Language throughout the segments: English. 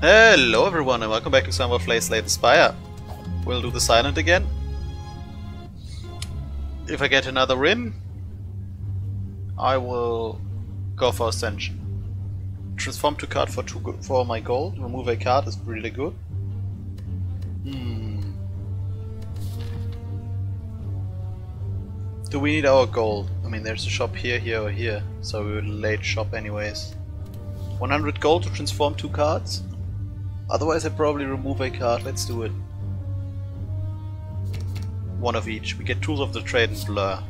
Hello everyone and welcome back to some more Slay Spire. We'll do the silent again. If I get another win, I will go for Ascension. Transform to card for my gold. Remove a card is really good. Do we need our gold? I mean, there's a shop here, here, or here, so we will late shop anyways. 100 gold to transform 2 cards. Otherwise, I probably remove a card. Let's do it. One of each. We get Tools of the Trade and Blur.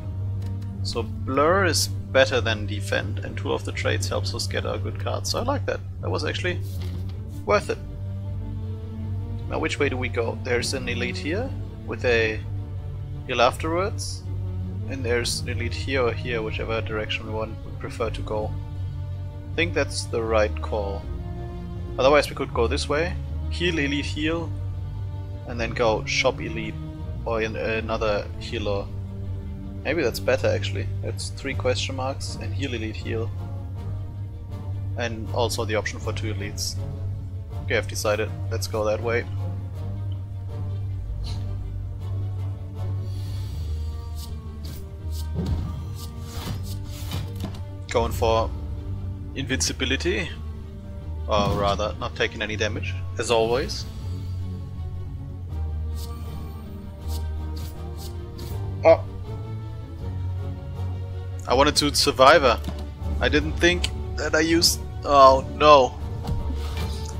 So Blur is better than Defend, and Tool of the Trades helps us get our good cards. So I like that. That was actually worth it. Now, which way do we go? There's an elite here with a heal afterwards. And there's an elite here or here, whichever direction we prefer to go. I think that's the right call. Otherwise we could go this way, heal, elite, heal, and then go shop elite or in another healer. Maybe that's better actually. That's 3 question marks and heal, elite, heal. And also the option for 2 elites. Okay, I've decided. Let's go that way. Going for invincibility, or rather not taking any damage, as always. Oh! I wanted to Survivor. I didn't think that I used... oh no!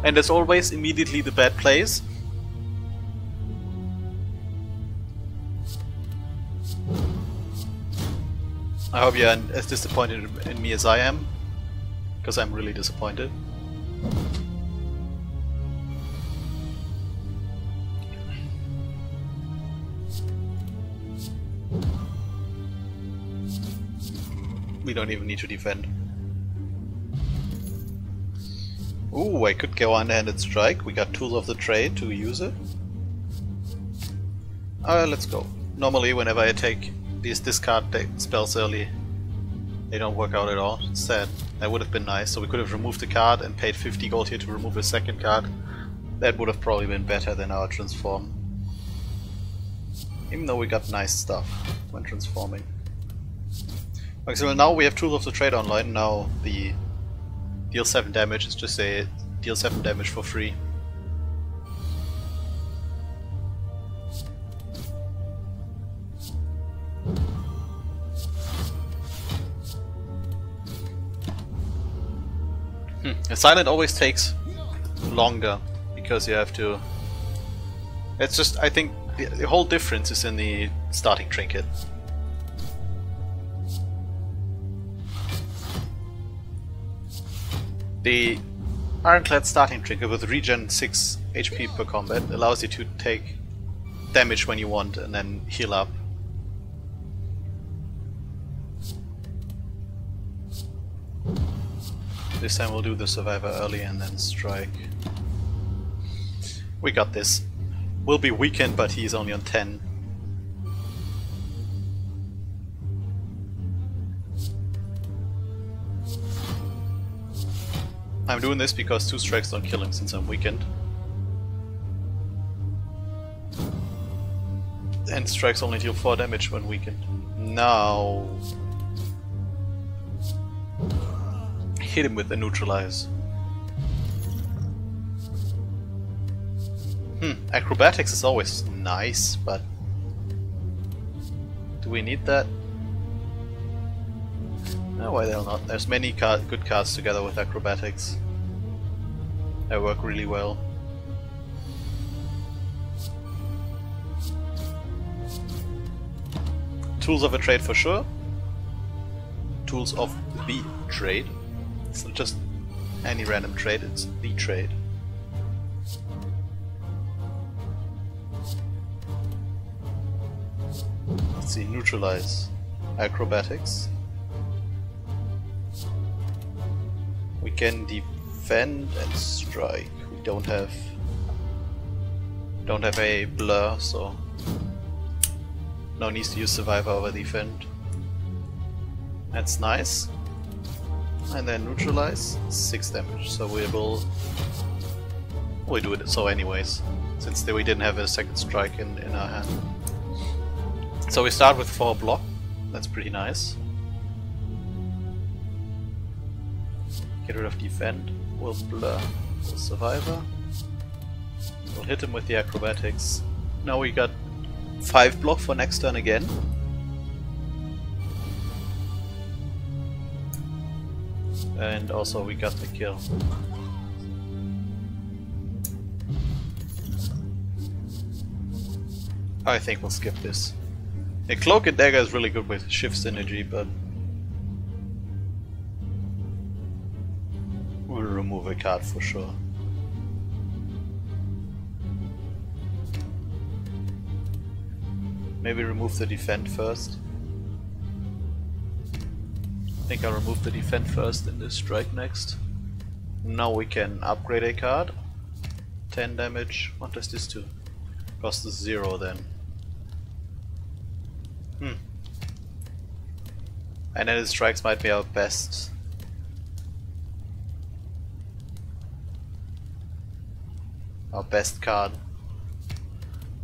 And as always, immediately the bad plays. I hope you're as disappointed in me as I am, because I'm really disappointed. We don't even need to defend. Ooh, I could go one-handed strike. We got Tools of the Trade to use it. Let's go. Normally, whenever I take these discard spells early, they don't work out at all. It's sad. That would have been nice. So we could have removed the card and paid 50 gold here to remove a second card. That would have probably been better than our transform. Even though we got nice stuff when transforming. Okay, so now we have Tools of the Trade online. Now the deal 7 damage is just a deal 7 damage for free. A silent always takes longer because you have to... It's just, I think the whole difference is in the starting trinket. The Ironclad starting trinket with regen 6 HP per combat allows you to take damage when you want and then heal up. This time we'll do the Survivor early and then strike. We got this. We'll be weakened, but he's only on 10. I'm doing this because 2 strikes don't kill him since I'm weakened. And strikes only deal 4 damage when weakened. Now... hit him with the neutralize. Acrobatics is always nice, but do we need that? No, why the hell not? There's many good cards together with acrobatics. They work really well. Tools of a Trade for sure. Tools of the Trade. It's not just any random trade, it's the trade. Let's see, neutralize. Acrobatics. We can defend and strike. We don't have a blur, so no need to use Survivor over defend. That's nice. And then neutralize, 6 damage, so we will probably do it so anyways, since we didn't have a second strike in our hand. So we start with 4 block, that's pretty nice. Get rid of defend, we'll blur the survivor. We'll hit him with the acrobatics. Now we got 5 block for next turn again. And also we got the kill. I think we'll skip this. The Cloak and Dagger is really good with shift synergy, but we'll remove a card for sure. Maybe remove the defend first. I think I'll remove the defend first and the strike next. Now we can upgrade a card. 10 damage. What does this do? Cost us 0 then. And then the strikes might be our best. Our best card.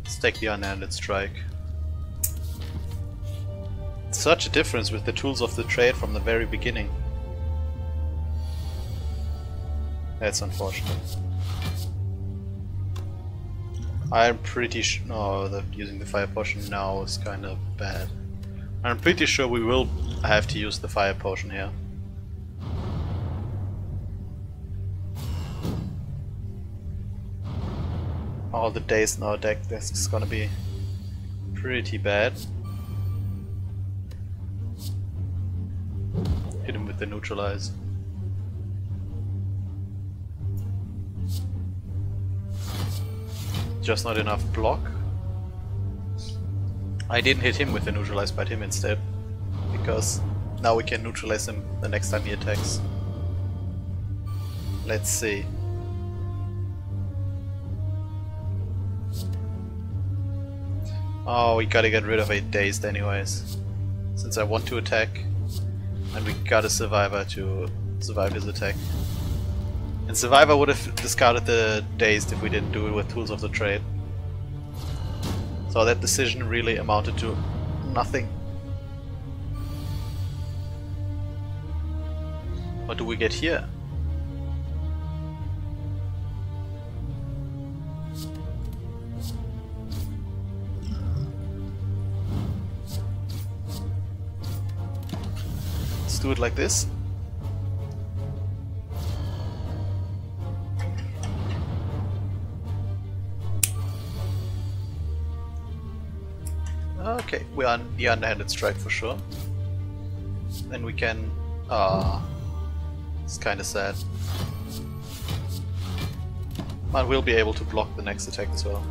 Let's take the unhanded strike. Such a difference with the tools of the trade from the very beginning. That's unfortunate. I'm pretty sure. No, using the fire potion now is kind of bad. I'm pretty sure we will have to use the fire potion here. All the days in our deck, this is gonna be pretty bad. Hit him with the neutralize. Just not enough block. I didn't hit him with the neutralize, but him instead. Because now we can neutralize him the next time he attacks. Let's see. Oh, we gotta get rid of a dazed anyways. Since I want to attack. And we got a survivor to survive his attack. And survivor would have discarded the dazed if we didn't do it with tools of the trade. So that decision really amounted to nothing. What do we get here? Let's do it like this. Okay, we are on the underhanded strike for sure. Then we can... it's kinda sad. But we'll be able to block the next attack as well.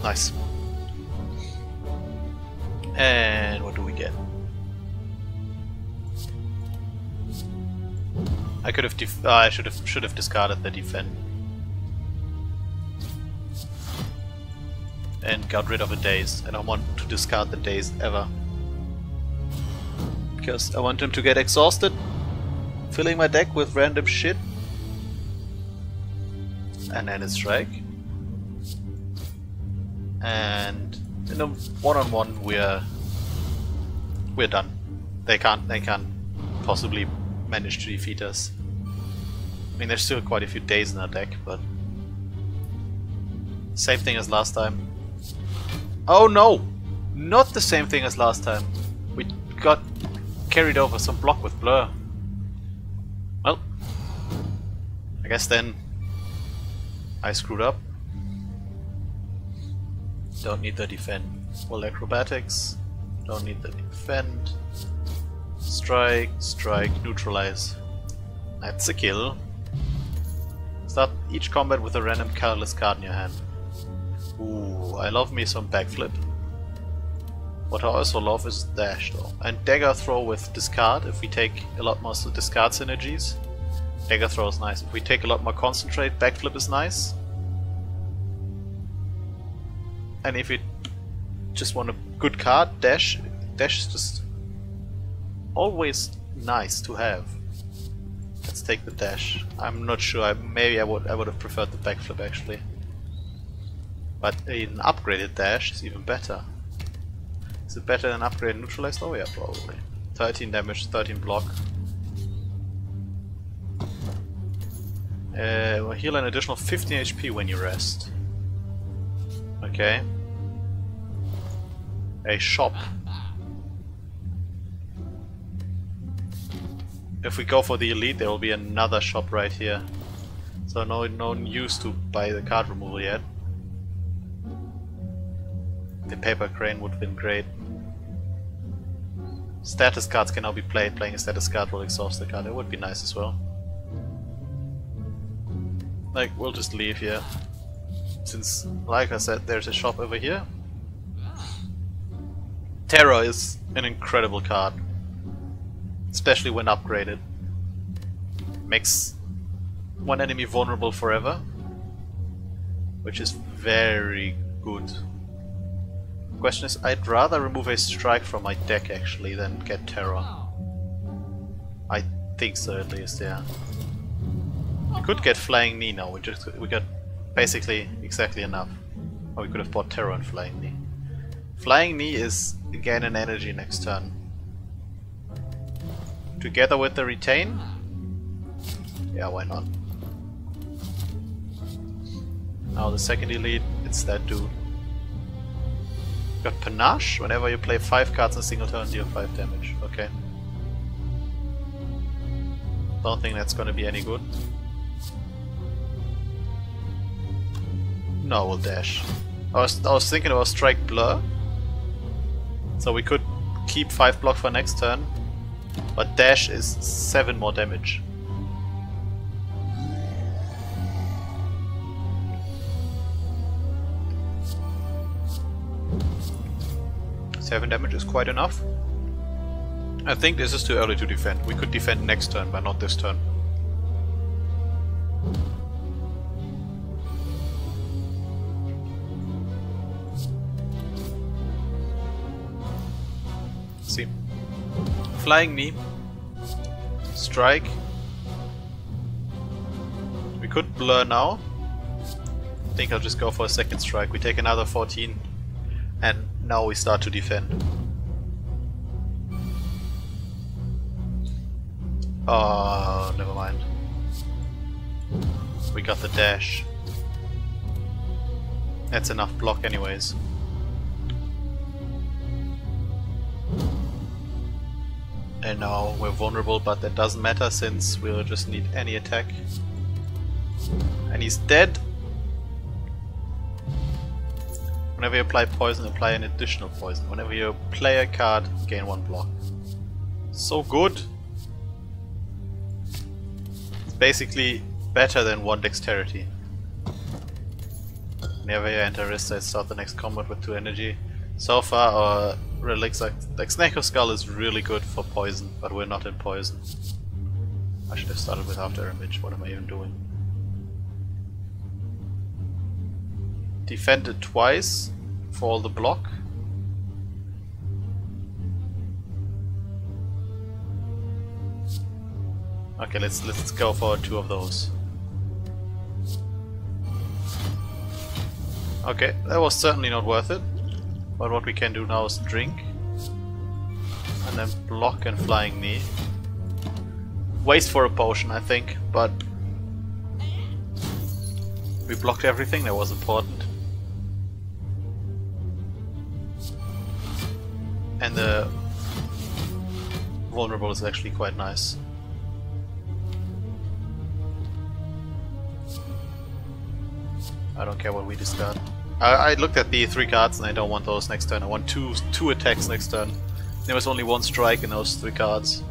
Nice. And what do we get? I could have I should have discarded the defend. And got rid of a daze, and I want to discard the daze ever. Because I want him to get exhausted, filling my deck with random shit. And then a strike. And in a one-on-one we're done. They can't possibly manage to defeat us. I mean, there's still quite a few days in our deck, but same thing as last time. Oh no! Not the same thing as last time. We got carried over some block with blur. Well, I guess then I screwed up. Don't need the defend. Well, acrobatics. Don't need the defend. Strike, strike, neutralize. That's a kill. Start each combat with a random colorless card in your hand. Ooh, I love me some backflip. What I also love is dash though. And dagger throw with discard if we take a lot more discard synergies. Dagger throw is nice. If we take a lot more concentrate, backflip is nice. And if you just want a good card, dash is just always nice to have. Let's take the dash. I'm not sure. Maybe I would have preferred the backflip actually. But an upgraded dash is even better. Is it better than upgraded neutralized? Oh yeah, probably. 13 damage, 13 block. We'll heal an additional 15 HP when you rest. Okay. A shop. If we go for the elite, there will be another shop right here. So no use to buy the card removal yet. The paper crane would have been great. Status cards can now be played. Playing a status card will exhaust the card. It would be nice as well. Like, we'll just leave here. Since, like I said, there's a shop over here. Terror is an incredible card. Especially when upgraded. Makes one enemy vulnerable forever. Which is very good. Question is, I'd rather remove a strike from my deck actually than get terror. I think so at least, yeah. We could get Flying Knee now, we got basically exactly enough. Or we could have bought terror and Flying Knee. Flying Knee is again an energy next turn. Together with the retain? Yeah, why not? Now the second elite, it's that dude. Got Panache. Whenever you play 5 cards in a single turn, deal 5 damage. Okay. Don't think that's gonna be any good. No, we'll dash. I was thinking about Strike Blur. So we could keep 5 block for next turn. But dash is 7 more damage. Seven damage is quite enough. I think this is too early to defend. We could defend next turn, but not this turn. See. Flying Knee. Strike. We could blur now. I think I'll just go for a second strike. We take another 14. And now we start to defend. Oh, never mind. We got the dash. That's enough block anyways. And now we're vulnerable, but that doesn't matter since we'll just need any attack. And he's dead. Whenever you apply poison, apply an additional poison. Whenever you play a card, gain 1 block. So good! It's basically better than 1 dexterity. Whenever you enter risk, I start the next combat with 2 energy. So far our relics like Snake of Skull is really good for poison, but we're not in poison. I should have started with After Image, what am I even doing? Defended twice for all the block. Okay, let's go for 2 of those. Okay, that was certainly not worth it. But what we can do now is drink. And then block and Flying Knee. Waste for a potion, I think, but we blocked everything that was important. And the vulnerable is actually quite nice. I don't care what we discard. I looked at the 3 cards and I don't want those next turn. I want two attacks next turn. There was only 1 strike in those 3 cards.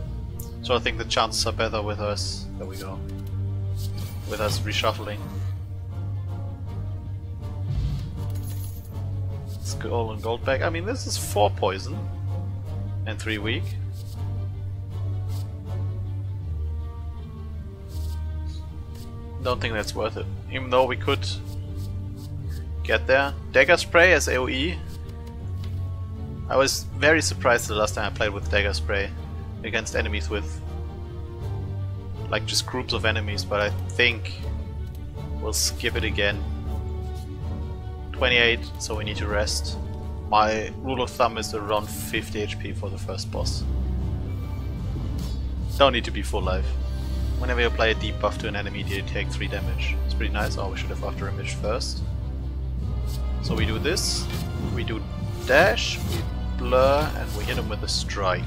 So I think the chances are better with us. There we go. With us reshuffling. Let's go all in gold back. I mean, this is 4 poison. And 3 weak. Don't think that's worth it. Even though we could get there. Dagger Spray as AoE. I was very surprised the last time I played with Dagger Spray against enemies with like just groups of enemies, but I think we'll skip it again. 28, so we need to rest. My rule of thumb is around 50 HP for the first boss. Don't need to be full life. Whenever you apply a debuff to an enemy, you take 3 damage. It's pretty nice. Oh, we should have after image first. So we do this, we do dash, we blur, and we hit him with a strike.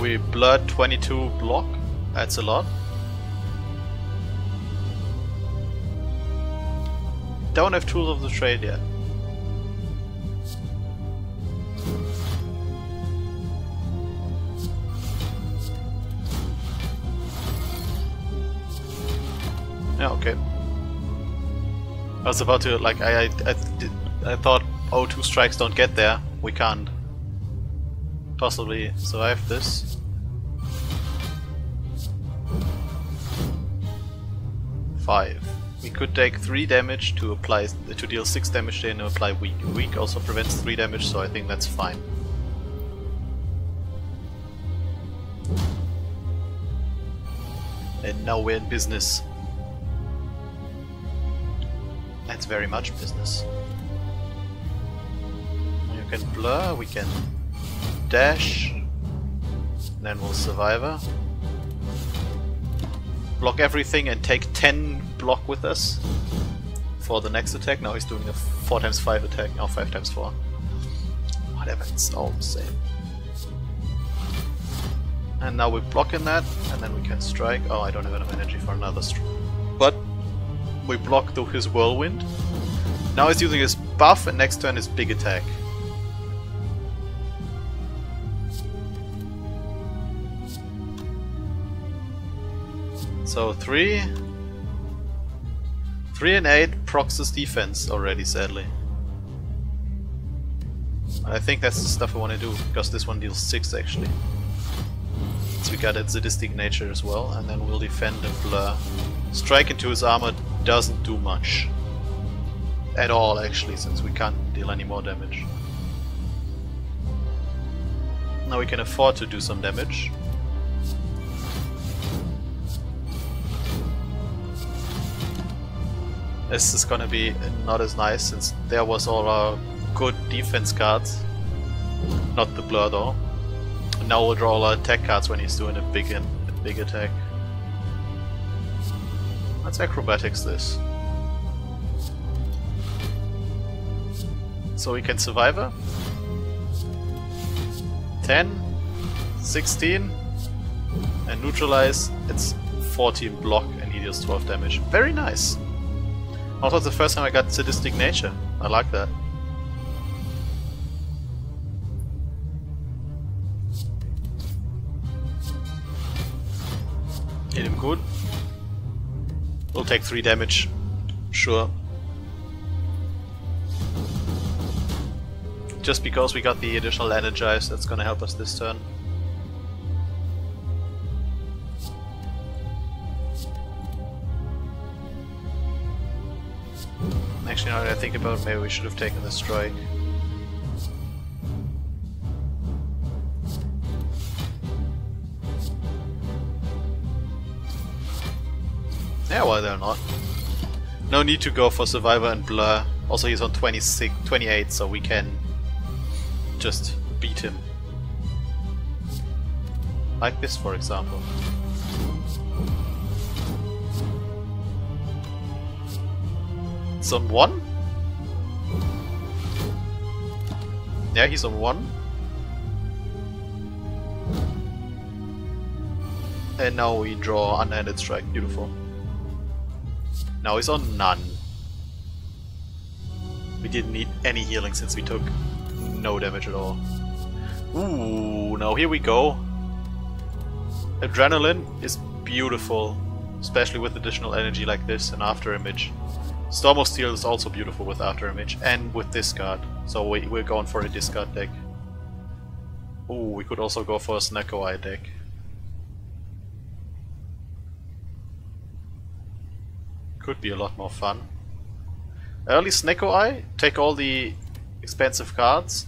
We blur 22 block, that's a lot. Don't have tools of the trade yet. Yeah, okay. I was about to, like, I thought, oh, 2 strikes don't get there. We can't possibly survive this. Five. We could take 3 damage to apply to deal 6 damage and apply weak. Weak also prevents 3 damage, so I think that's fine. And now we're in business. That's very much business. You can blur, we can dash, and then we'll survivor. Block everything and take 10 block with us for the next attack. Now he's doing a 4x5 attack, now 5x4. Whatever, it's all the same. And now we're blocking that, and then we can strike. Oh, I don't have enough energy for another strike. But we block his whirlwind. Now he's using his buff, and next turn his big attack. So 3 and 8 procs his defense already, sadly. I think that's the stuff I want to do, because this one deals 6 actually. So we got its sadistic nature as well, and then we'll defend and blur. Strike into his armor doesn't do much. At all actually, since we can't deal any more damage. Now we can afford to do some damage. This is gonna be not as nice, since there was all our good defense cards. Not the blur though. Now we'll draw all our attack cards when he's doing a big attack. Let's acrobatics this. So we can survivor. 10, 16, and neutralize. It's 14 block and he deals 12 damage. Very nice. Also, it's the first time I got sadistic nature. I like that. Hit him good. We'll take 3 damage. Sure. Just because we got the additional energize, that's gonna help us this turn. Actually, now that I think about it, maybe we should have taken the strike. Yeah, why they're not. No need to go for survivor and blur. Also, he's on 28, so we can just beat him. Like this, for example. It's on 1? Yeah, he's on 1. And now we draw unhanded strike. Beautiful. Now he's on none. We didn't need any healing since we took no damage at all. Ooh, now here we go. Adrenaline is beautiful, especially with additional energy like this and after image. Storm of Steel is also beautiful with after image and with discard. So we're going for a discard deck. Ooh, we could also go for a Snecko Eye deck. Could be a lot more fun. Early Snecko Eye, take all the expensive cards.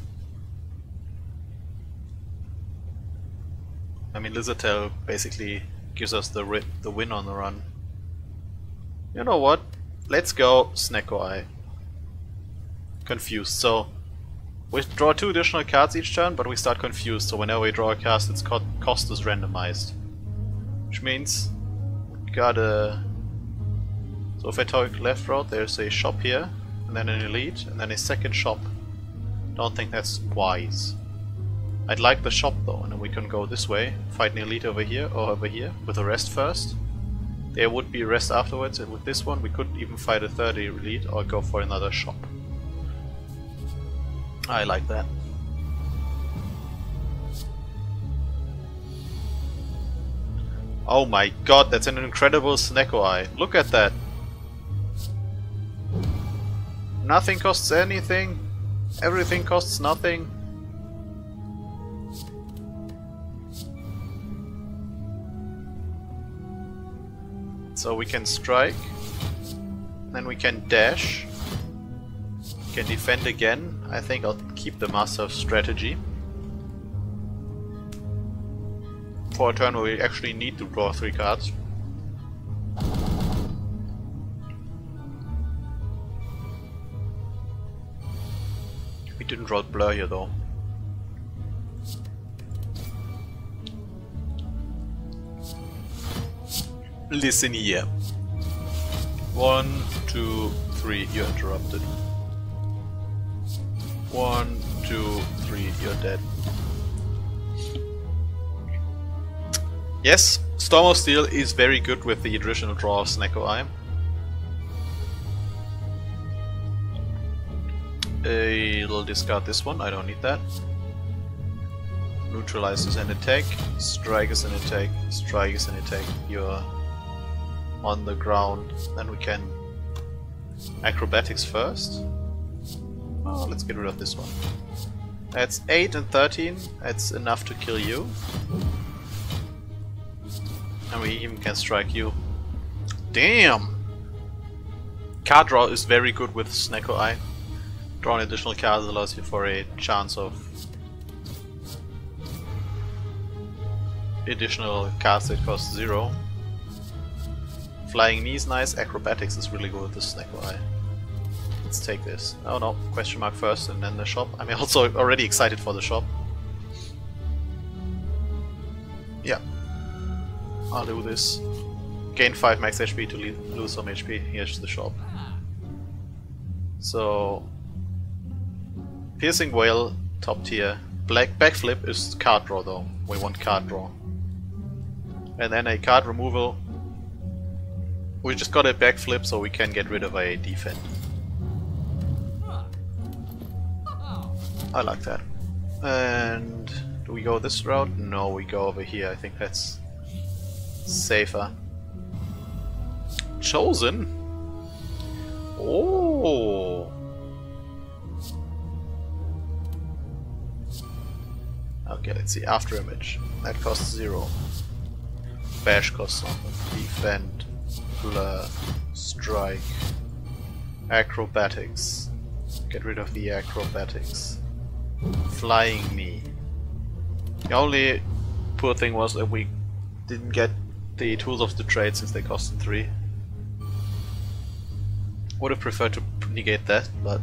I mean, Lizardtail basically gives us the win on the run. You know what? Let's go Snecko Eye. Confused. So we draw 2 additional cards each turn, but we start confused. So whenever we draw a card, its cost is randomized. Which means we gotta. So if I take left road, there's a shop here, and then an elite, and then a second shop. Don't think that's wise. I'd like the shop though, and then we can go this way, fight an elite over here or over here with a rest first. There would be a rest afterwards, and with this one we could even fight a third elite or go for another shop. I like that. Oh my god, that's an incredible Snecko Eye. Look at that. Nothing costs anything. Everything costs nothing. So we can strike, then we can dash, we can defend again. I think I'll keep the Master of Strategy for a turn where we actually need to draw 3 cards. We didn't draw Blur here though. Listen here. 1, 2, 3, you're interrupted. 1, 2, 3, you're dead. Yes, Storm of Steel is very good with the additional draw of Snecko Eye. I'll discard this one, I don't need that. Neutralize is an attack, strike is an attack, strike is an attack. You're on the ground. Then we can acrobatics first. Oh, let's get rid of this one. That's 8 and 13. That's enough to kill you. And we even can strike you. Damn! Card draw is very good with Snecko Eye. Drawing additional cards allows you for a chance of additional cards that cost 0. Flying Knee is nice, acrobatics is really good with the Snecko Eye. Let's take this. Oh no, question mark first and then the shop. I'm also already excited for the shop. Yeah, I'll do this. Gain 5 max HP to lose some HP. Here's the shop. So, Piercing Whale, top tier. Backflip is card draw though. We want card draw. And then a card removal. We just got a backflip so we can get rid of a defend. I like that. And do we go this route? No, we go over here. I think that's safer. Chosen? Oh! Okay, let's see. After image. That costs 0. Bash costs something. Defend. Blur. Strike. Acrobatics. Get rid of the acrobatics. Flying Knee. The only poor thing was that we didn't get the tools of the trade since they costed 3. Would have preferred to negate that, but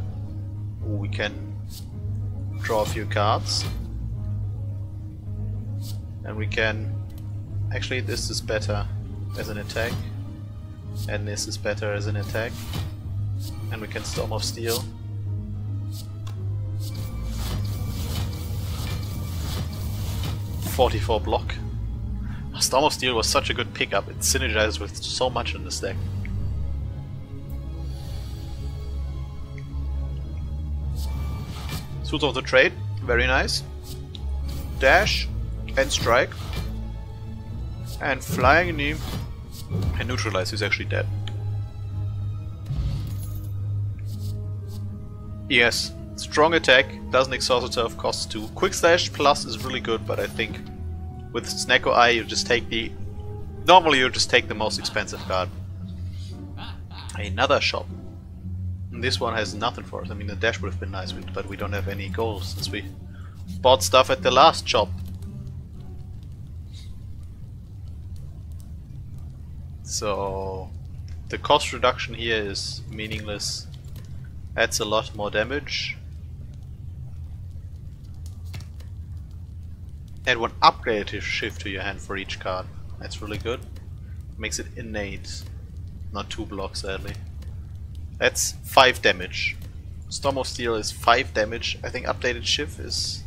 we can draw a few cards. And we can... Actually, this is better as an attack. And this is better as an attack. And we can Storm of Steel. .44 block. Storm of Steel was such a good pickup. It synergizes with so much in this deck. Tools of the Trade, very nice. Dash and strike. And Flying Knee and Neutralize, he's actually dead. Yes, strong attack, doesn't exhaust itself, costs 2. Quick Slash plus is really good, but I think with Snecko Eye you just take the... Normally you just take the most expensive card. Another shop. And this one has nothing for us. I mean, the dash would have been nice, but we don't have any goals since we bought stuff at the last shop. So the cost reduction here is meaningless. Adds a lot more damage. Add one upgraded shift to your hand for each card. That's really good. Makes it innate. Not 2 blocks, sadly. That's 5 damage. Storm of Steel is 5 damage. I think updated shift is...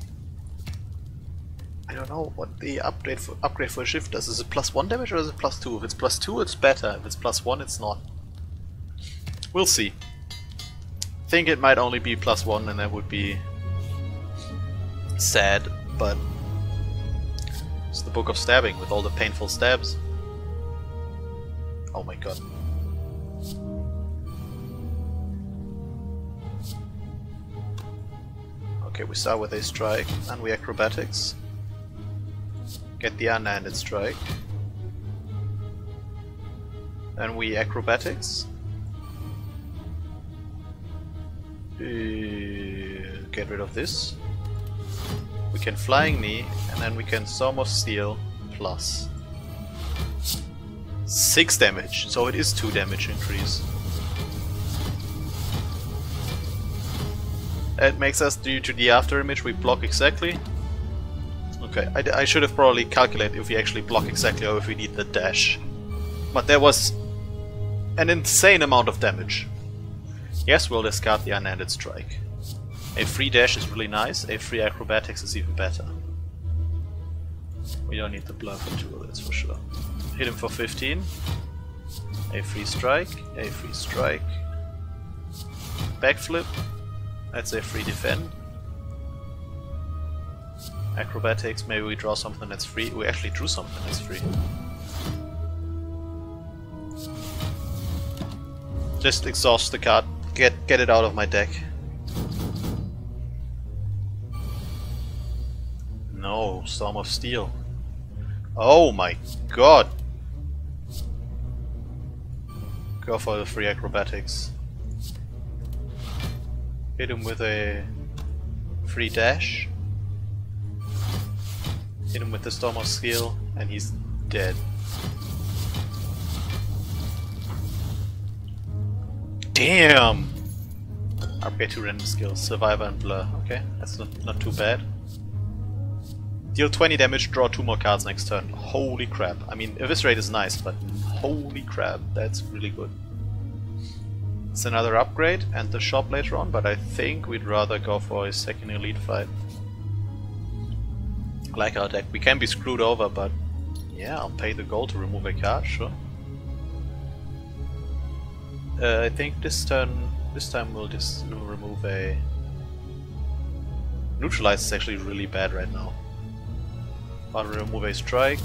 I don't know what the upgrade for a shift does. Is it +1 damage or is it +2? If it's +2 it's better. If it's +1 it's not. We'll see. I think it might only be +1 and that would be sad, but it's the Book of Stabbing with all the painful stabs. Oh my god. Okay, we start with a strike and we acrobatics. Get the unhanded strike. Then we acrobatics. Get rid of this. We can Flying Knee, and then we can Storm of Steel plus 6 damage, so it is 2 damage increase. It makes us, due to the after image, we block exactly. Okay, I should have probably calculated if we actually block exactly or if we need the dash. But there was an insane amount of damage. Yes, we'll discard the unended strike. A free dash is really nice, a free acrobatics is even better. We don't need the blur for 2, that's for sure. Hit him for 15. A free strike, a free strike. Backflip, that's a free defend. Acrobatics, maybe we draw something that's free. We actually drew something that's free. Just exhaust the card, get it out of my deck. No, Storm of Steel. Oh my god! Go for the free acrobatics. Hit him with a free dash. Hit him with the Storm of Steel, and he's dead. Damn! Upgrade 2 random skills, Survivor and Blur. Okay, that's not too bad. Deal 20 damage, draw 2 more cards next turn. Holy crap. I mean, Eviscerate is nice, but holy crap, that's really good. It's another upgrade and the shop later on, but I think we'd rather go for a second elite fight. Like our deck. We can be screwed over, but yeah, I'll pay the gold to remove a card, sure. I think this time we'll just remove a... Neutralize is actually really bad right now. I'll remove a strike.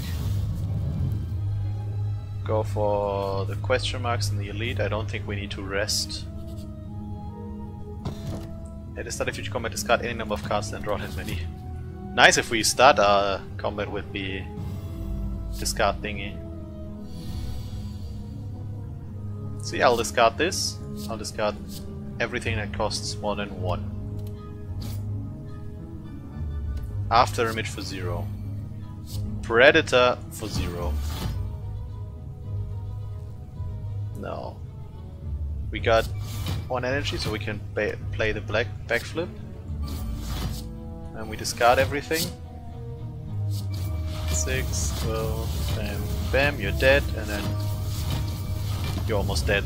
Go for the question marks in the elite. I don't think we need to rest. At the start of each combat, discard any number of cards and draw that many. Nice if we start our combat with the discard thingy. So yeah, I'll discard this. I'll discard everything that costs more than 1. After image for 0. Predator for 0. No. We got 1 energy, so we can play the black backflip. And we discard everything. 6, 12, bam, bam, you're dead, and then you're almost dead.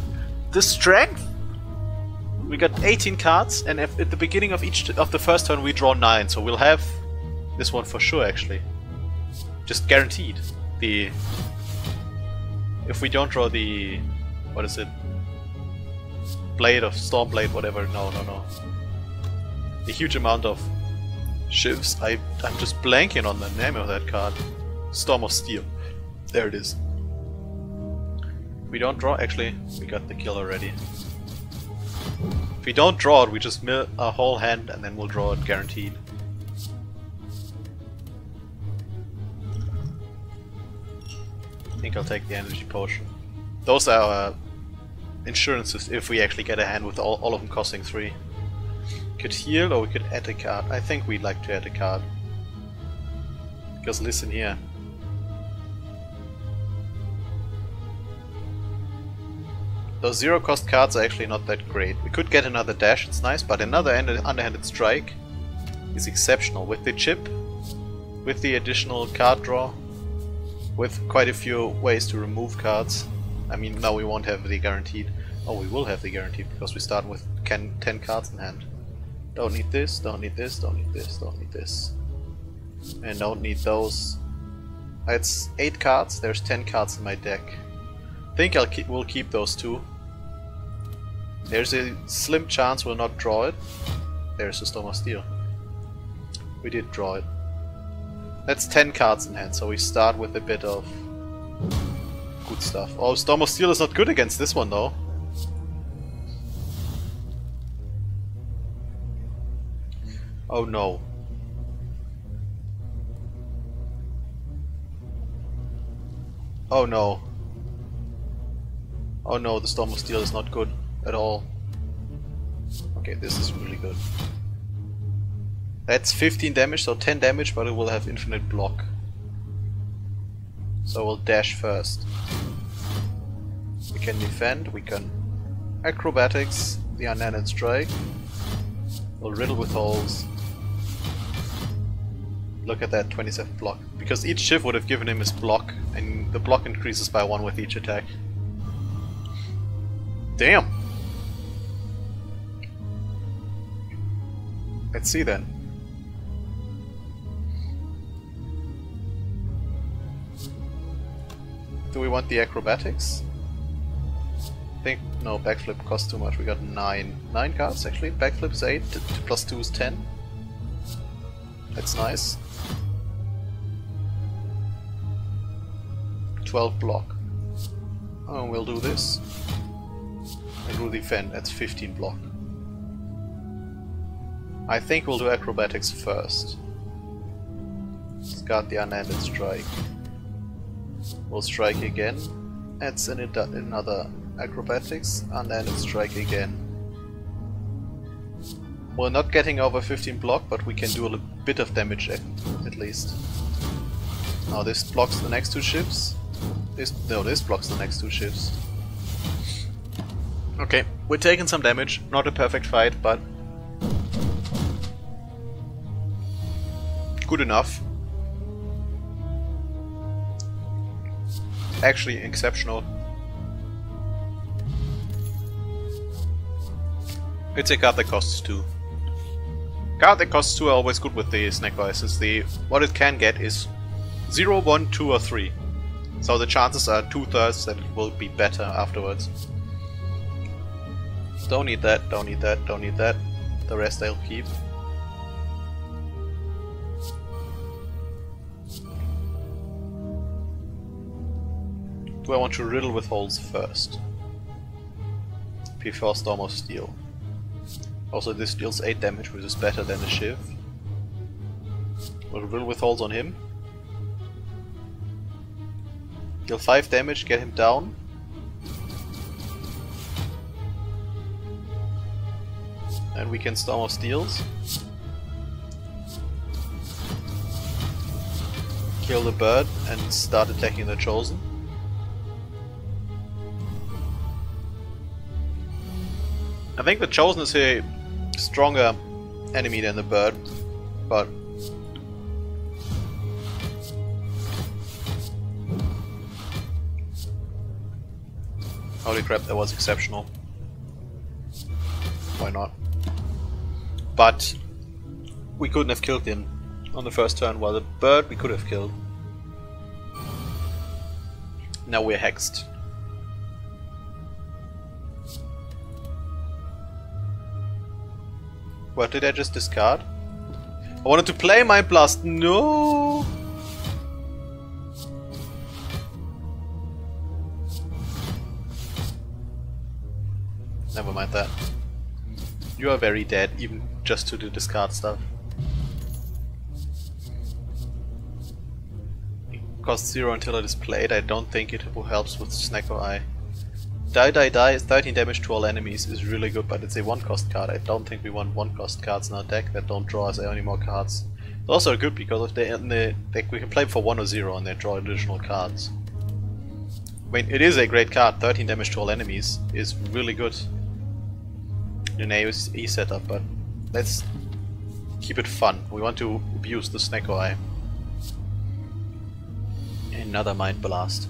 The strength! We got 18 cards, and at the beginning of the first turn we draw 9, so we'll have this one for sure actually. Just guaranteed. If we don't draw the... what is it? Blade of Stormblade, whatever. No. A huge amount of shifts. I'm just blanking on the name of that card. Storm of Steel. There it is. We don't draw. Actually, we got the kill already. If we don't draw it, we just mill our whole hand and then we'll draw it guaranteed. I think I'll take the energy potion. Those are our insurances if we actually get a hand with all of them costing 3. Could heal or we could add a card. I think we'd like to add a card. Because listen here. Those zero cost cards are actually not that great. We could get another dash, it's nice, but another underhanded strike is exceptional. With the chip, with the additional card draw, with quite a few ways to remove cards. I mean, now we won't have the guaranteed. Oh, we will have the guaranteed because we start with 10 cards in hand. Don't need this, don't need this, don't need this, don't need this. And don't need those. That's 8 cards, there's 10 cards in my deck. I think we'll keep those 2. There's a slim chance we'll not draw it. There's a Storm of Steel. We did draw it. That's 10 cards in hand, so we start with a bit of good stuff. Oh, Storm of Steel is not good against this one though. Oh no. Oh no. Oh no, the Storm of Steel is not good at all. Okay, this is really good. That's 15 damage, so 10 damage, but it will have infinite block. So we'll dash first. We can defend, we can acrobatics, the unended strike. We'll riddle with holes. Look at that, 27 block. Because each shift would have given him his block, and the block increases by 1 with each attack. Damn! Let's see then. Do we want the acrobatics? I think, no, backflip costs too much. We got 9 cards actually. Backflip is 8, plus 2 is 10. That's nice. 12 block. Oh, we'll do this. And we'll defend, that's 15 block. I think we'll do acrobatics first. Discard the unended strike. We'll strike again. That's another acrobatics. Unended strike again. We're not getting over 15 block, but we can do a bit of damage at least. Now this blocks the next 2 ships. This blocks the next 2 ships. Okay, we're taking some damage. Not a perfect fight, but good enough. Actually exceptional. It's a card that costs 2. Card that costs 2 are always good with the Snack Vices. What it can get is 0, 1, 2 or 3. So the chances are 2/3 that it will be better afterwards. Don't need that, don't need that, don't need that. The rest I'll keep. Do I want to riddle with holes first? Before Storm of Steel. Also this deals 8 damage, which is better than the Shiv. We'll riddle with holes on him. Deal 5 damage, get him down. And we can Storm of Steels. Kill the bird and start attacking the Chosen. I think the Chosen is a stronger enemy than the bird, but holy crap, that was exceptional. Why not? But we couldn't have killed him on the first turn, while the bird we could have killed. Now we're hexed. What did I just discard? I wanted to play Mind Blast. No! Never mind that. You are very dead, even just to the discard stuff. It costs 0 until it is played. I don't think it helps with Snack or Eye. Die Die Die, 13 damage to all enemies is really good, but it's a 1-cost card. I don't think we want 1-cost cards in our deck that don't draw us any more cards. It's also good because if they're in the deck we can play for 1 or 0 and they draw additional cards. mean, it is a great card. 13 damage to all enemies is really good in AoE setup, but let's keep it fun. We want to abuse the Snecko Eye. Another Mind Blast.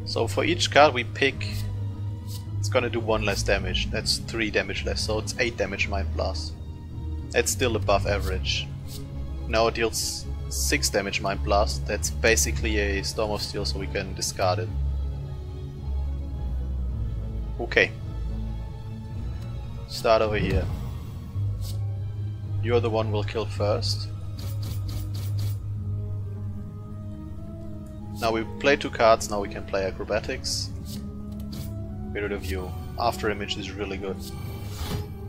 So for each card we pick, it's gonna do 1 less damage. That's 3 damage less, so it's 8 damage Mind Blast. That's still above average. Now it deals 6 damage Mind Blast. That's basically a Storm of Steel, so we can discard it. Okay. Start over here. You're the one we'll kill first. Now we play 2 cards, now we can play Acrobatics. Get rid of you. After Image is really good.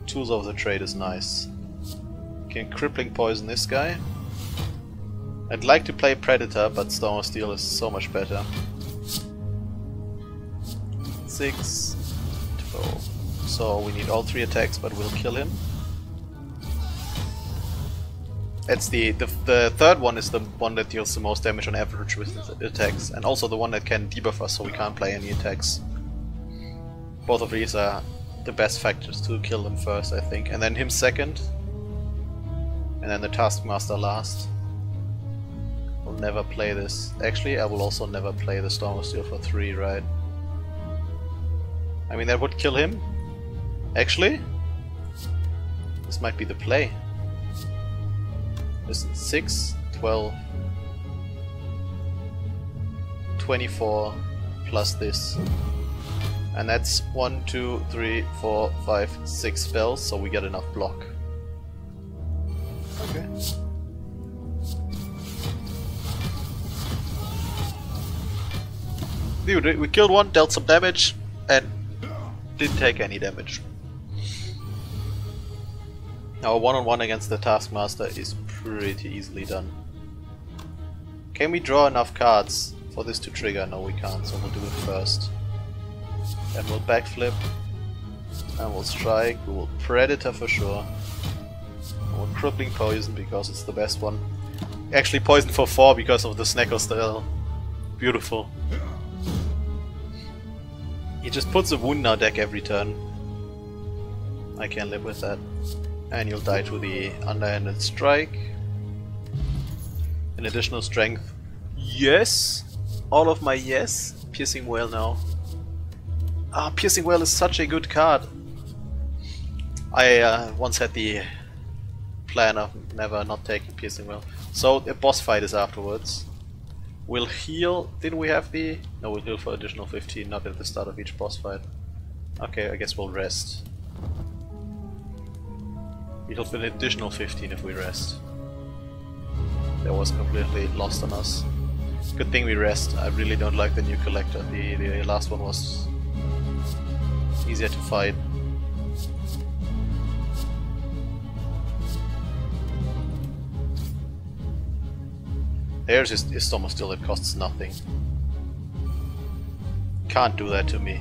Tools of the Trade is nice. Can Crippling Poison this guy. I'd like to play Predator, but Storm of Steel is so much better. 6, 12. So we need all 3 attacks, but we'll kill him. That's the third one is the one that deals the most damage on average with attacks, and also the one that can debuff us so we can't play any attacks. Both of these are the best factors to kill them first, I think, and then him second, and then the Taskmaster last. I'll never play this. Actually, I will also never play the Storm of Steel for 3, right? I mean, that would kill him. Actually, this might be the play. Listen, 6, 12, 24 plus this. And that's 1, 2, 3, 4, 5, 6 spells, so we get enough block. Okay. Dude, we killed one, dealt some damage, and didn't take any damage. Our one-on-one against the Taskmaster is pretty easily done. Can we draw enough cards for this to trigger? No, we can't, so we'll do it first. Then we'll backflip, and we'll strike, we will Predator for sure. We'll Crippling Poison because it's the best one. Actually Poison for 4 because of the Snecko style. Beautiful. He just puts a wound in our deck every turn. I can live with that. And you'll die to the Underhanded Strike. An additional strength. Yes! All of my yes. Piercing Wail now. Ah, Piercing Wail is such a good card. I once had the plan of never not taking Piercing Wail. So a boss fight is afterwards. We'll heal. Didn't we have the... No, we'll heal for additional 15, not at the start of each boss fight. Okay, I guess we'll rest. We'll heal for an additional 15 if we rest. That was completely lost on us. Good thing we rest. I really don't like the new collector. The last one was easier to fight. There's his Storm of Steel that costs nothing. Can't do that to me.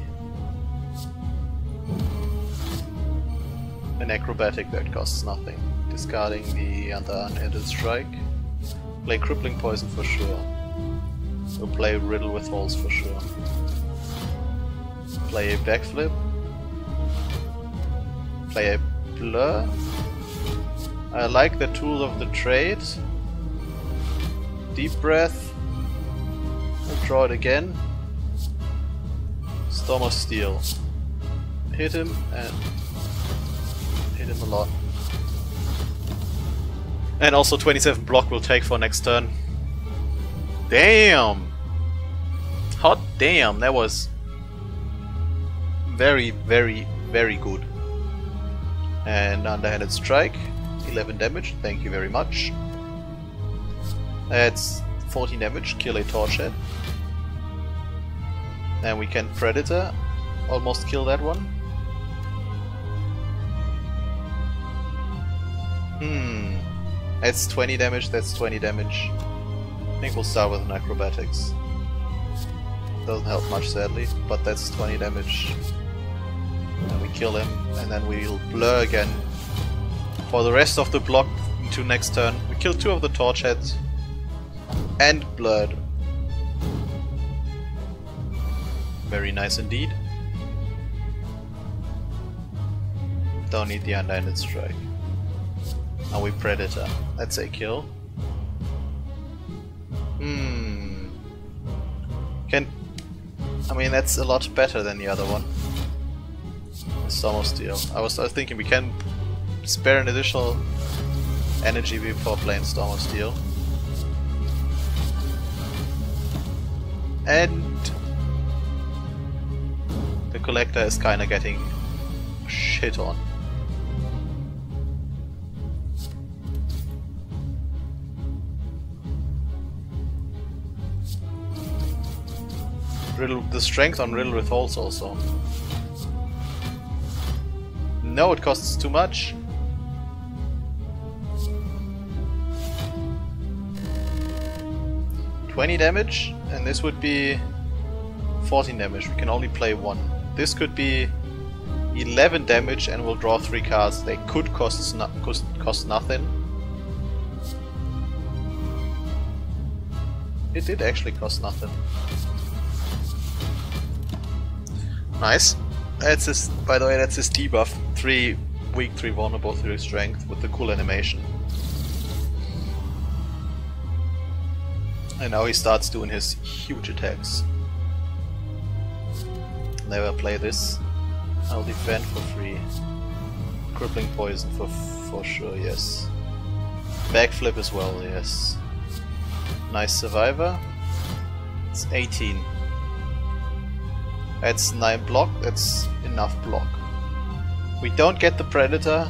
An Acrobatic that costs nothing. Discarding the Underhanded Strike. Play Crippling Poison for sure. We'll play Riddle with Holes for sure. Play a Backflip. Play a Blur. I like the Tool of the Trade. Deep Breath. We'll draw it again. Storm of Steel. Hit him and hit him a lot. And also 27 block will take for next turn. Damn! Hot damn, that was very, very, very good. And Underhanded Strike, 11 damage, thank you very much. That's 14 damage, kill a Torchhead. And we can Predator, almost kill that one. That's 20 damage, that's 20 damage. I think we'll start with an Acrobatics. Doesn't help much sadly, but that's 20 damage. And we kill him, and then we'll Blur again. For the rest of the block into next turn, we kill 2 of the Torch Heads. And Blurred. Very nice indeed. Don't need the unended strike. Now we Predator. That's a kill. I mean, that's a lot better than the other one. Storm of Steel. I was thinking we can spare an additional energy before playing Storm of Steel. And the Collector is kinda getting shit on. The strength on Riddle withholds also. No, it costs too much. $20 damage, and this would be 14 damage. We can only play one. This could be 11 damage, and we'll draw 3 cards. They could cost nothing. It did actually cost nothing. Nice. That's his, by the way, that's his debuff. 3 weak, 3 vulnerable, 3 strength with the cool animation. And now he starts doing his huge attacks. Never play this. I'll defend for free. Crippling poison for sure, yes. Backflip as well, yes. Nice survivor. It's 18. That's 9 block, that's enough block. We don't get the Predator,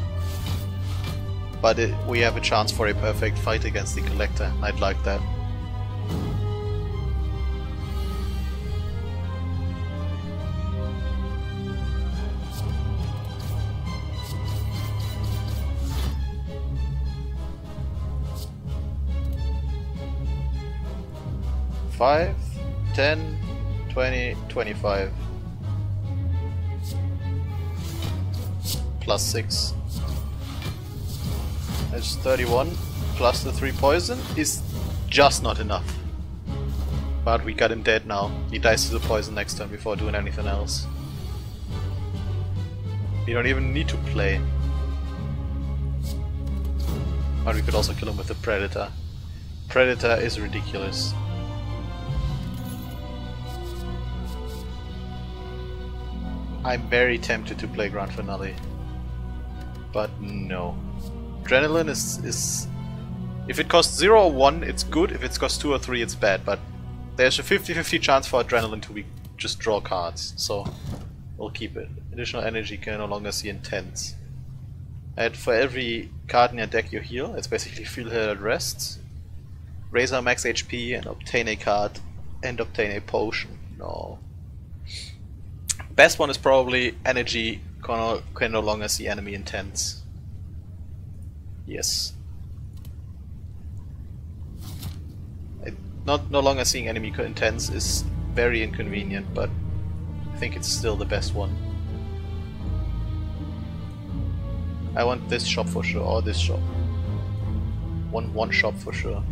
but we have a chance for a perfect fight against the Collector. I'd like that. $5, $10, $20, $25. Plus 6. That's 31. Plus the 3 poison is just not enough. But we got him dead now. He dies to the poison next turn before doing anything else. We don't even need to play. But we could also kill him with the Predator. Predator is ridiculous. I'm very tempted to play Grand Finale, but no. Adrenaline is if it costs 0 or 1, it's good. If it costs 2 or 3, it's bad. But there's a 50-50 chance for Adrenaline to just draw cards, so we'll keep it. Additional energy can no longer see intents. And for every card in your deck you heal, it's basically feel heal at rest. Raise our max HP and obtain a card and obtain a potion. No. Best one is probably energy can no longer see enemy intents. Yes. No longer seeing enemy intents is very inconvenient, but I think it's still the best one. I want this shop for sure, or this shop. One shop for sure.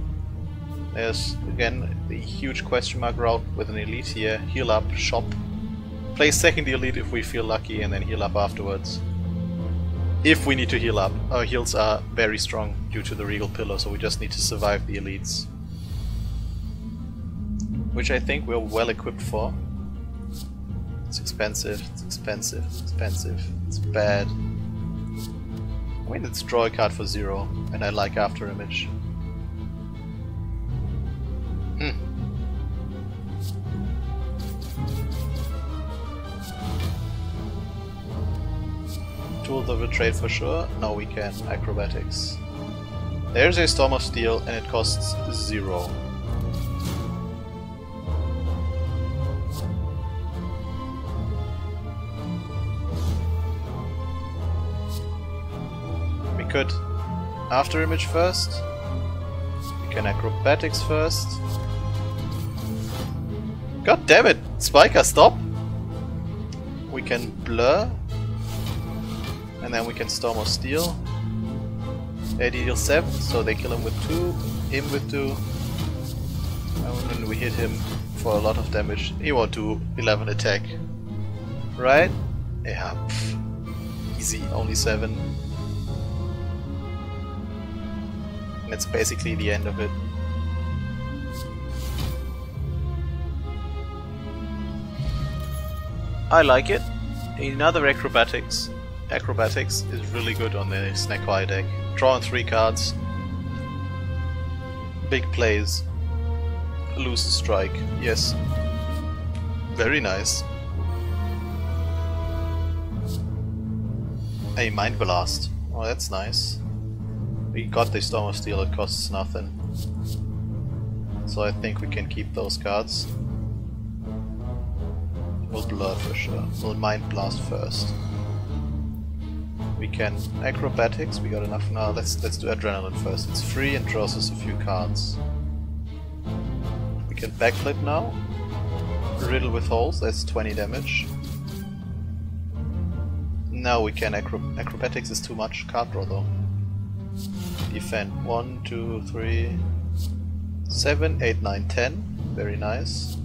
There's again the huge question mark route with an elite here. Heal up, shop. Play second elite if we feel lucky, and then heal up afterwards. If we need to heal up. Our heals are very strong due to the Regal Pillar, so we just need to survive the elites. Which I think we're well equipped for. It's expensive, it's expensive, it's expensive, it's bad. I mean, let's draw a card for 0, and I like After Image. Tools of a trade for sure. Now we can acrobatics. There's a Storm of Steel and it costs 0. We could After Image first. We can acrobatics first. God damn it! Spiker, stop! We can blur. And then we can Storm of Steel. They deal 7, so they kill him with 2, him with 2. And when we hit him for a lot of damage, he won't do 11 attack. Right? Yeah. Easy, only 7. And that's basically the end of it. I like it. Another acrobatics. Acrobatics is really good on the Snack Eye deck. Draw on 3 cards. Big plays. Lose the strike. Yes. Very nice. A Mind Blast. Oh, that's nice. We got the Storm of Steel, it costs nothing. So I think we can keep those cards. We'll blur for sure. We'll Mind Blast first. We can acrobatics, we got enough now. Let's do adrenaline first. It's free and draws us a few cards. We can backflip now. Riddle with holes, that's 20 damage. Now we can acrobatics is too much card draw though. Defend 1, 2, 3, 7, 8, 9, 10. Very nice.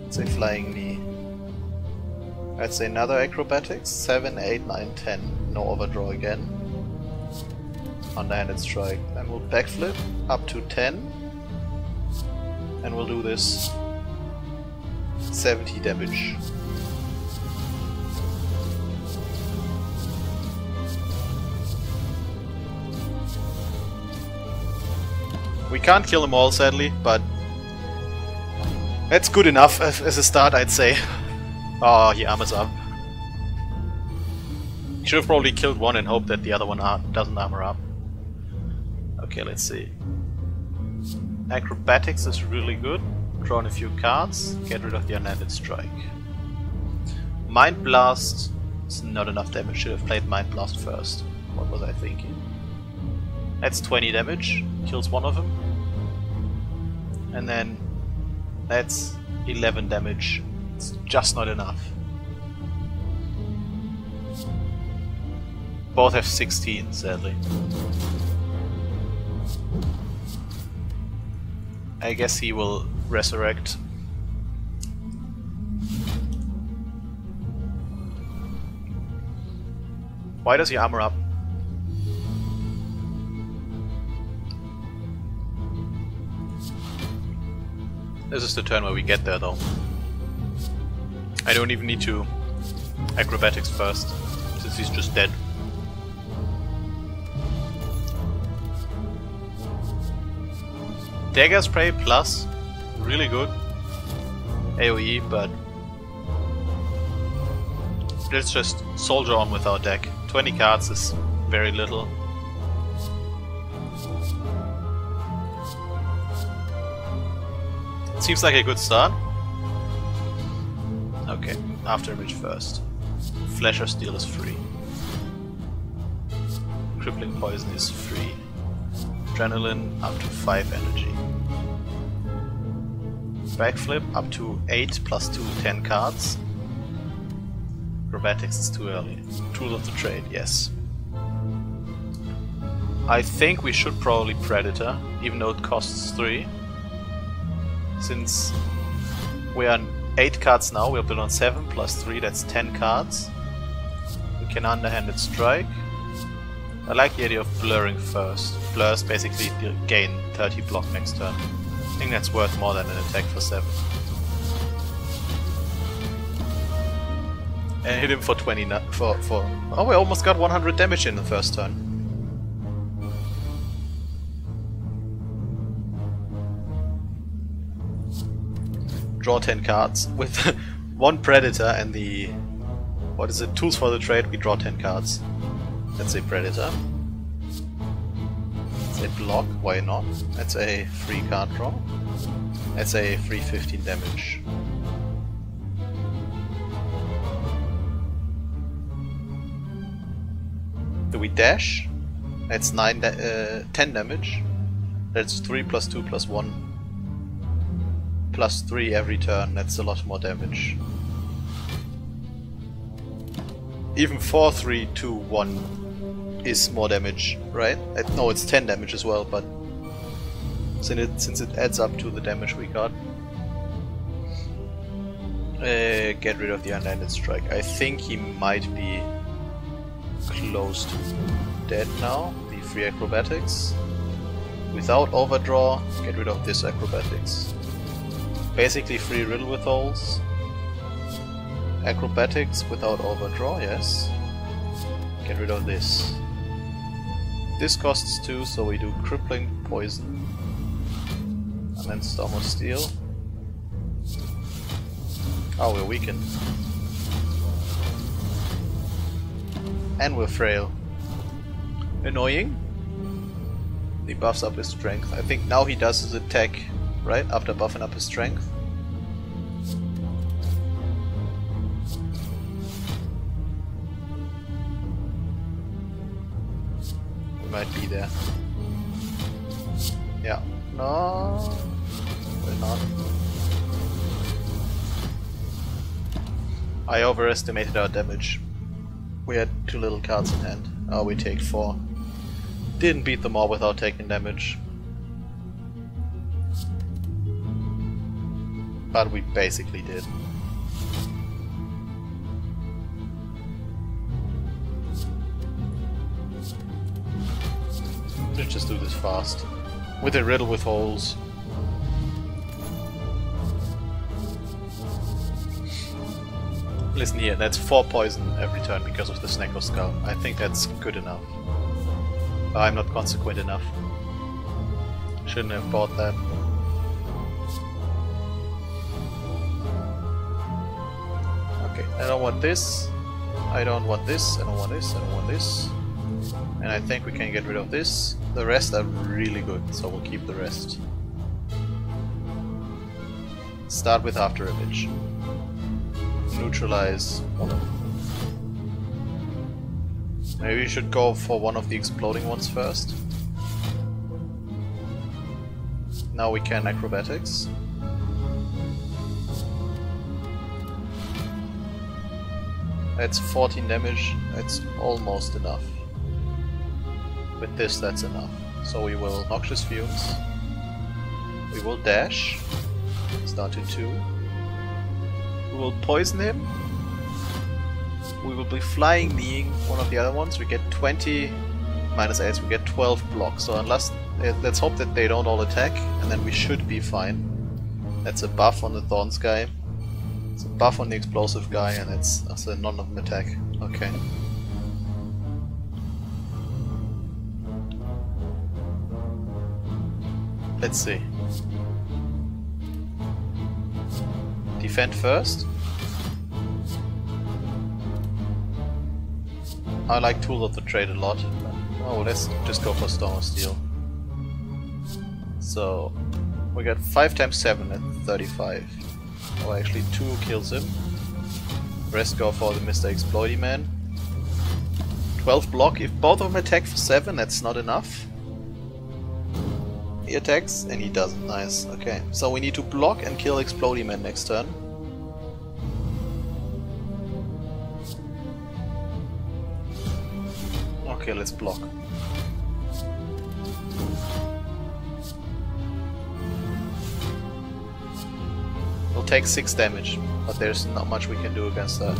It's a flying knee. That's another acrobatics. 7, 8, 9, 10. No overdraw again. Underhanded strike. Then we'll backflip up to 10. And we'll do this 70 damage. We can't kill them all, sadly, but that's good enough as a start, I'd say. Oh, he armors up. Should have probably killed one and hoped that the other one doesn't armor up. Okay, let's see. Acrobatics is really good. Draw in a few cards, get rid of the unended strike. Mind Blast is not enough damage, should have played Mind Blast first. What was I thinking? That's 20 damage, kills one of them. And then that's 11 damage. It's just not enough. Both have 16, sadly. I guess he will resurrect. Why does he armor up? This is the turn where we get there though. I don't even need to acrobatics first, since he's just dead. Dagger Spray plus, really good. AoE, but let's just soldier on with our deck. 20 cards is very little. Seems like a good start. Okay, after image first. Flesh of Steel is free. Crippling Poison is free. Adrenaline up to 5 energy. Backflip up to 8 plus 2, 10 cards. Acrobatics is too early. Tools of the Trade, yes. I think we should probably Predator, even though it costs 3. Since we are on 8 cards now, we're built on 7 plus 3, that's 10 cards. We can underhanded strike. I like the idea of blurring first. Blurs basically gain 30 block next turn. I think that's worth more than an attack for 7. And hit him for 20 oh, we almost got 100 damage in the first turn. Draw 10 cards. With one Predator and the... what is it? Tools for the Trade, we draw 10 cards. That's a Predator. That's a block, why not? That's a free card draw. That's a free 15 damage. Do we dash? That's 10 damage. That's 3 plus 2 plus 1. Plus 3 every turn, that's a lot more damage. Even 4, 3, 2, 1 is more damage, right? No, it's 10 damage as well, but since it adds up to the damage we got. Get rid of the unlanded strike. I think he might be close to dead now. The free acrobatics. Without overdraw, get rid of this acrobatics. Basically free riddle withdrawals. Acrobatics without overdraw, yes. Get rid of this. This costs 2, so we do crippling poison. And then Storm of Steel. Oh, we're weakened. And we're frail. Annoying. He buffs up his strength. I think now he does his attack, right? After buffing up his strength. We might be there. Yeah. No. We're not. I overestimated our damage. We had 2 little cards in hand. Oh, we take 4. Didn't beat them all without taking damage. But we basically did. Let's just do this fast. With a riddle with holes. Listen here, that's 4 poison every turn because of the Snecko Skull. I think that's good enough. I'm not consequent enough. Shouldn't have bought that. Okay, I don't want this. I don't want this. I don't want this. I don't want this. And I think we can get rid of this. The rest are really good, so we'll keep the rest. Start with After Image. Neutralize one of them. Maybe we should go for one of the exploding ones first. Now we can acrobatics. That's 14 damage, that's almost enough. With this, that's enough. So we will Noxious Fumes. We will dash. It's down to 2. We will poison him. We will be flying kneeing one of the other ones. We get 20 minus 8, we get 12 blocks. So unless let's hope that they don't all attack, and then we should be fine. That's a buff on the Thorns guy. It's a buff on the Explosive guy, and it's also none of them attack. Okay. Let's see. Defend first. I like Tool of the Trade a lot. Oh, let's just go for Storm of Steel. So, we got 5 times 7 at 35. Oh, actually 2 kills him. Rest go for the Mr. Exploity Man. 12 block. If both of them attack for 7, that's not enough. He attacks and he doesn't. Nice. Okay, so we need to block and kill Exploding Man next turn. Okay, let's block. We'll take 6 damage, but there's not much we can do against that.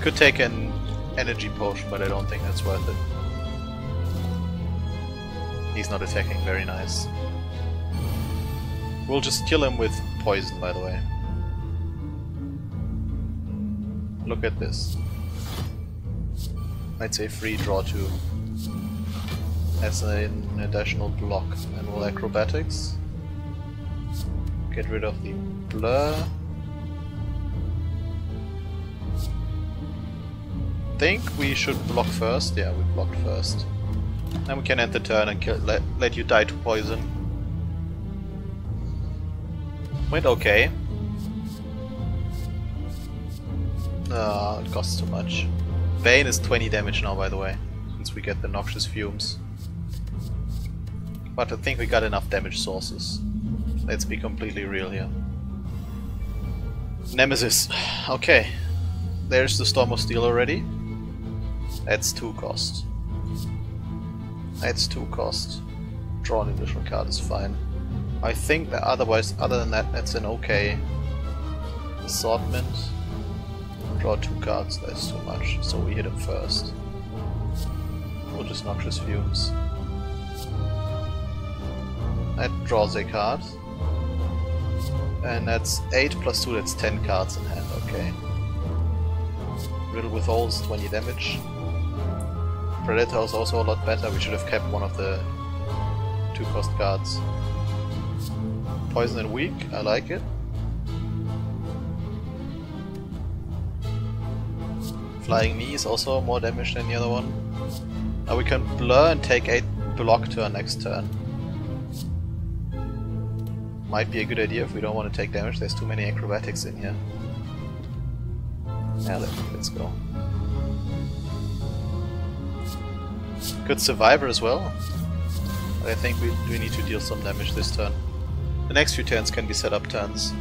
Could take an energy potion, but I don't think that's worth it. He's not attacking, very nice. We'll just kill him with poison, by the way. Look at this. I'd say free draw 2. That's an additional block. And we'll acrobatics. Get rid of the blur. Think we should block first. Yeah, we blocked first. Then we can end the turn and kill, let you die to poison. Went okay. It costs too much. Bane is 20 damage now, by the way, since we get the Noxious Fumes. But I think we got enough damage sources. Let's be completely real here. Nemesis. Okay. There's the Storm of Steel already. That's 2 cost. That's 2 cost. Draw an additional card is fine. I think that otherwise, other than that, that's an okay assortment. Draw 2 cards, that's too much, so we hit him first. Or just Noxious Fumes. That draws a card. And that's 8 plus 2, that's 10 cards in hand, okay. Riddle with Holes, 20 damage. Predator is also a lot better, we should have kept one of the 2-cost cards. Poison and Weak, I like it. Flying Knee is also more damage than the other one. Now we can blur and take 8 block turn next turn. Might be a good idea if we don't want to take damage, there's too many acrobatics in here. Yeah, let's go. Good Survivor as well. But I think we need to deal some damage this turn. The next few turns can be set up turns.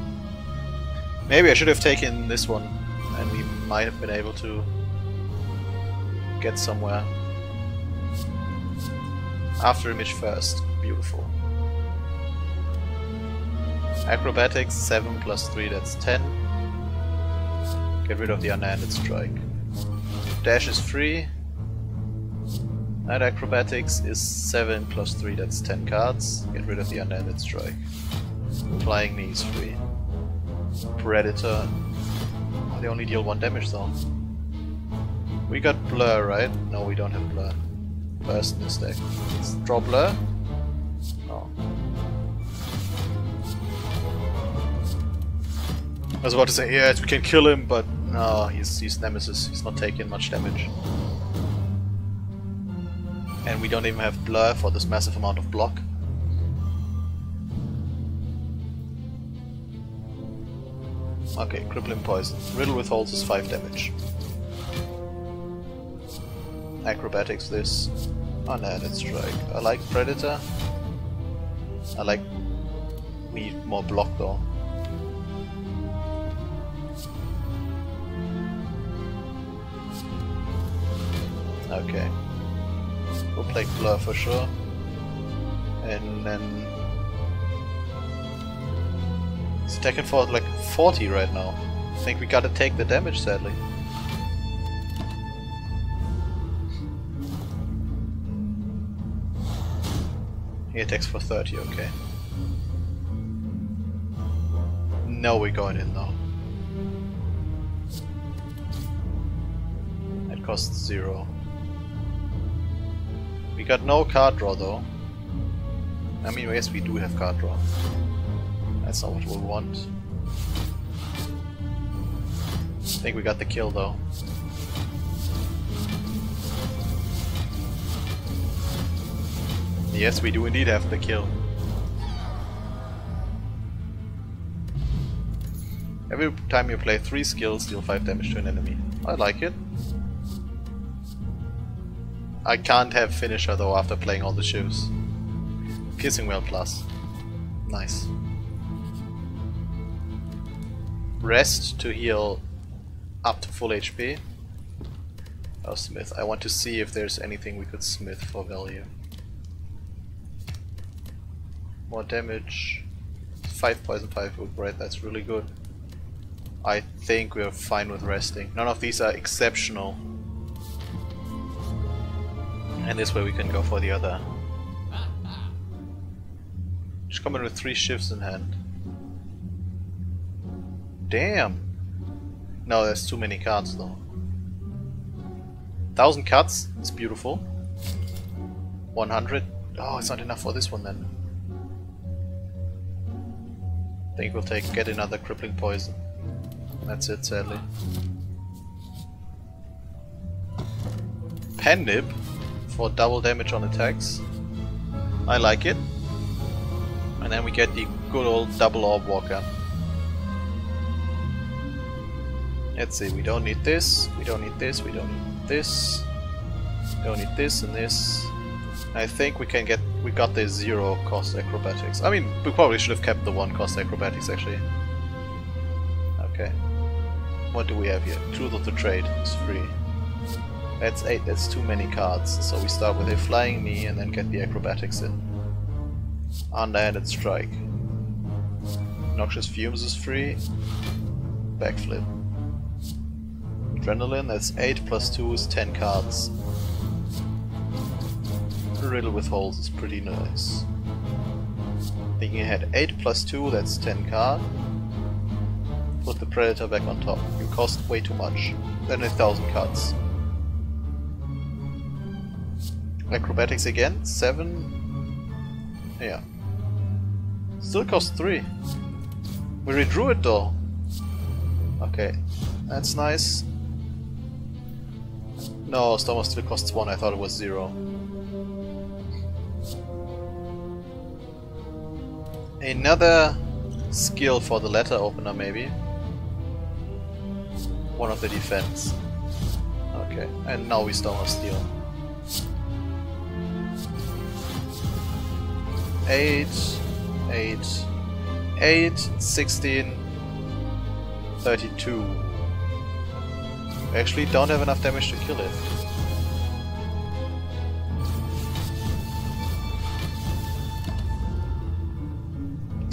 Maybe I should have taken this one and we might have been able to get somewhere. After image first. Beautiful. Acrobatics 7 plus 3, that's 10. Get rid of the unended strike. Dash is free. And acrobatics is 7 plus 3, that's 10 cards. Get rid of the unended strike. Flying Knee is free. Predator. Oh, they only deal 1 damage though. We got Blur, right? No, we don't have Blur. Blur's in this deck. Let's draw Blur. No. I was about to say, yeah, we can kill him, but no, he's Nemesis. He's not taking much damage. And we don't even have Blur for this massive amount of block. Okay, Crippling Poison. Riddle with Holes is 5 damage. Acrobatics this. Unended Strike. I like Predator. We need more block though. Okay. We'll play Blur for sure. And then he's attacking for like 40 right now. I think we gotta take the damage sadly. He attacks for 30, okay. No, we're going in though. That costs 0. We got no card draw though. I mean, yes, we do have card draw. That's not what we want. I think we got the kill though. Yes, we do indeed have the kill. Every time you play 3 skills, deal 5 damage to an enemy. I like it. I can't have finisher though after playing all the shivs. Kissing Well plus. Nice. Rest to heal up to full HP. Oh, Smith. I want to see if there's anything we could smith for value. More damage. 5 poison, 5 wood bread, that's really good. I think we're fine with resting. None of these are exceptional. And this way we can go for the other. Just come in with 3 shifts in hand. Damn! No, there's too many cards though. 1000 cuts, it's beautiful. 100. Oh, it's not enough for this one then. I think we'll get another Crippling Poison. That's it, sadly. Pen Nib for double damage on attacks. I like it. And then we get the good old double Orb Walker. Let's see, we don't need this, we don't need this, we don't need this. We don't need this and this. I think we got the 0 cost acrobatics. I mean, we probably should have kept the 1 cost acrobatics actually. Okay. What do we have here? Truth of the Trade is free. That's 8, that's too many cards. So we start with a Flying Knee and then get the acrobatics in. Underhanded Strike. Noxious Fumes is free. Backflip. Adrenaline, that's 8 plus 2 is 10 cards. Riddle with Holes is pretty nice. Thinking ahead, 8 plus 2, that's 10 card. Put the Predator back on top. You cost way too much. Then 1,000 cards. Acrobatics again, 7. Yeah. Still costs 3. We redrew it though. Okay, that's nice. No, Stormer still costs 1, I thought it was 0. Another skill for the letter opener maybe. One of the defense. Okay, and now we Stormer Steel. 8, 8, 8, 16, 32. We actually don't have enough damage to kill it.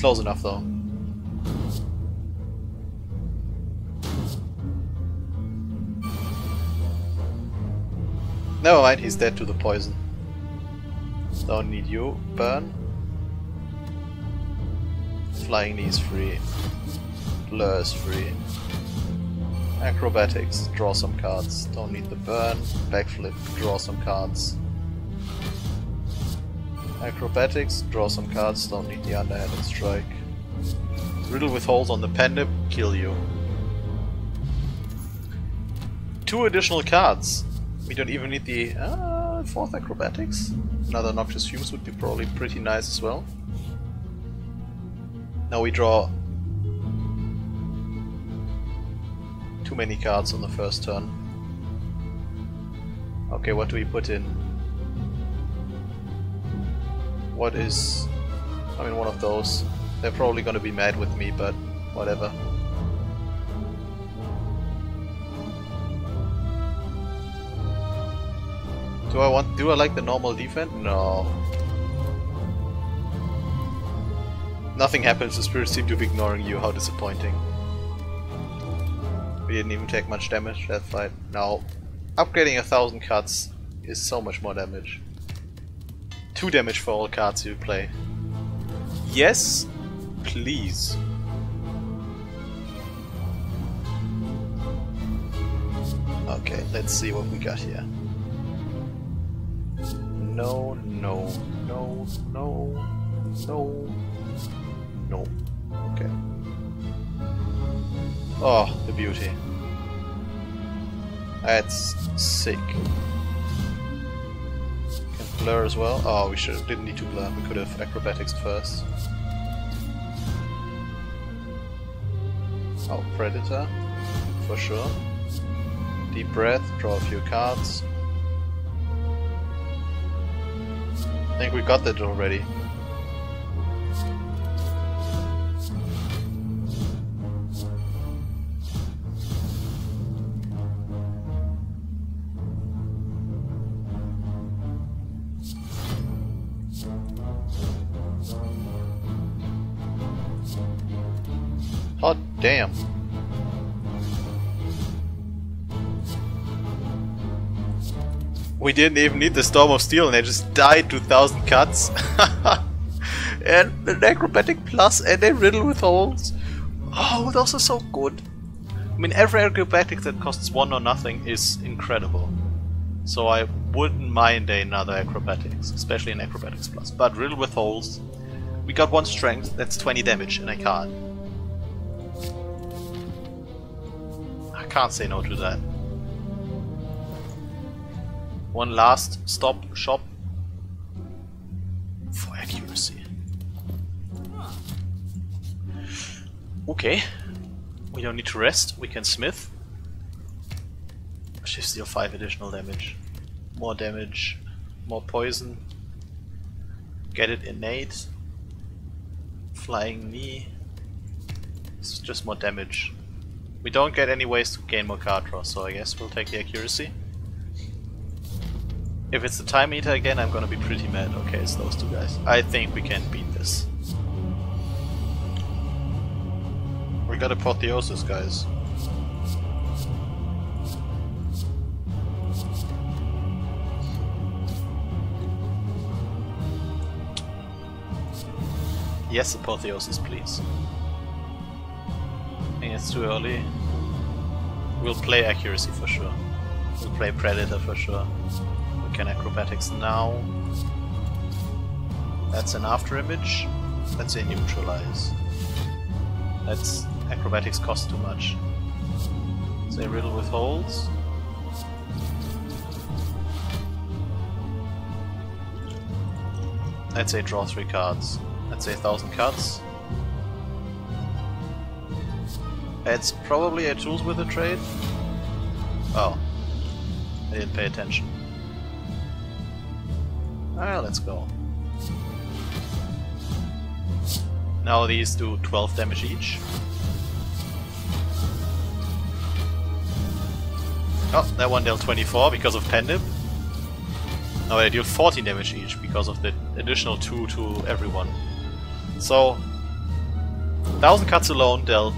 Close enough though. Never mind, he's dead to the poison. Don't need you. Burn. Flying Knee is free. Blur is free. Acrobatics, draw some cards. Don't need the burn. Backflip, draw some cards. Acrobatics, draw some cards. Don't need the Underhanded Strike. Riddle with Holes on the Pendip, kill you. 2 additional cards. We don't even need the 4th Acrobatics. Another Noxious Fumes would be probably pretty nice as well. Now we draw too many cards on the first turn. Okay, what do we put in? What is... I mean, one of those. They're probably gonna be mad with me, but whatever. Do I like the normal defense? No. Nothing happens, the spirits seem to be ignoring you, how disappointing. We didn't even take much damage that fight. Now, upgrading 1,000 cards is so much more damage. 2 damage for all cards you play. Yes, please. Okay, let's see what we got here. No, no, no, no, no, no. Okay. Oh, the beauty. That's sick. Can blur as well. Oh, we didn't need to blur. We could have acrobatics first. Oh, Predator, for sure. Deep breath, draw a few cards. I think we got that already. Oh damn. We didn't even need the Storm of Steel and they just died to 1,000 cuts. And an acrobatic plus and a riddle with holes. Oh, those are so good. I mean, every acrobatic that costs 1 or nothing is incredible. So I wouldn't mind another acrobatics, especially an acrobatics plus. But riddle with holes. We got 1 strength, that's 20 damage and I can't say no to that. 1 last stop shop for accuracy. Okay, we don't need to rest, we can smith. Shift deal 5 additional damage. More damage, more poison. Get it innate. Flying Knee. It's just more damage. We don't get any ways to gain more card draw, so I guess we'll take the accuracy. If it's the time meter again, I'm gonna be pretty mad. Okay, it's those two guys. I think we can beat this. We got Apotheosis, guys. Yes, Apotheosis, please. I think it's too early. We'll play Accuracy for sure. We'll play Predator for sure. We can Acrobatics now. That's an after image. Let's say Neutralize. That's Acrobatics cost too much. Say Riddle withholds. Let's say draw 3 cards. Let's say 1000 cards. It's probably a tools with a trade. Oh. I didn't pay attention. Ah, let's go. Now these do 12 damage each. Oh, that one dealt 24 because of Pendip. Now they deal 14 damage each because of the additional 2 to everyone. So, 1000 cuts alone dealt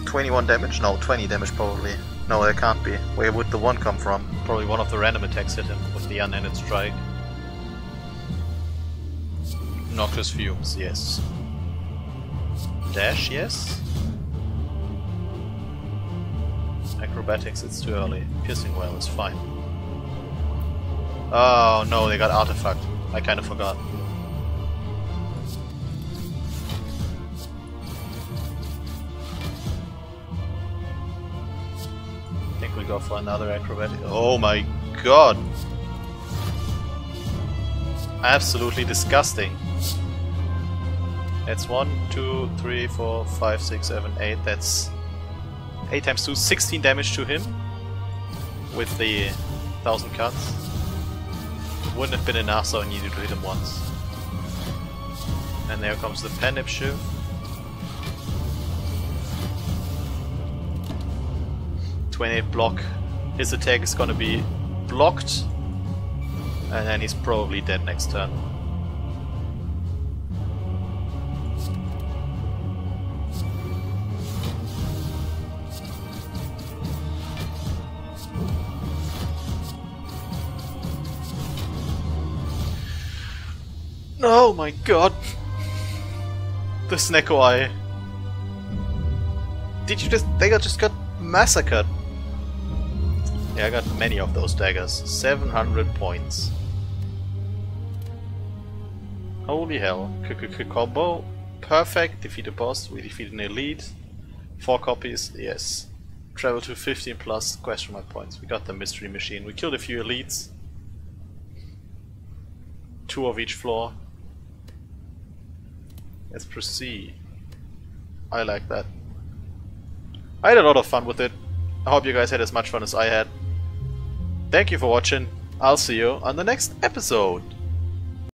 21 damage? No, 20 damage probably. No, there can't be. Where would the 1 come from? Probably one of the random attacks hit him with the unended strike. Noxious Fumes, yes. Dash, yes. Acrobatics, it's too early. Piercing Well is fine. Oh no, they got Artifact. I kinda forgot. I think we go for another acrobatic. Oh my god! Absolutely disgusting. That's 1, 2, 3, 4, 5, 6, 7, 8. That's 8 times 2, 16 damage to him with the 1000 cuts. Wouldn't have been enough, so I needed to hit him once. And there comes the Pendip Shiv. .28 block. His attack is gonna be blocked, and then he's probably dead next turn. Oh my god! The Snecko Eye. Did you just... they just got massacred. Yeah, I got many of those daggers. 700 points. Holy hell. Combo. Perfect. Defeat a boss. We defeat an elite. 4 copies. Yes. Travel to 15 plus question mark points. We got the mystery machine. We killed a few elites. 2 of each floor. Let's proceed. I like that. I had a lot of fun with it. I hope you guys had as much fun as I had. Thank you for watching. I'll see you on the next episode.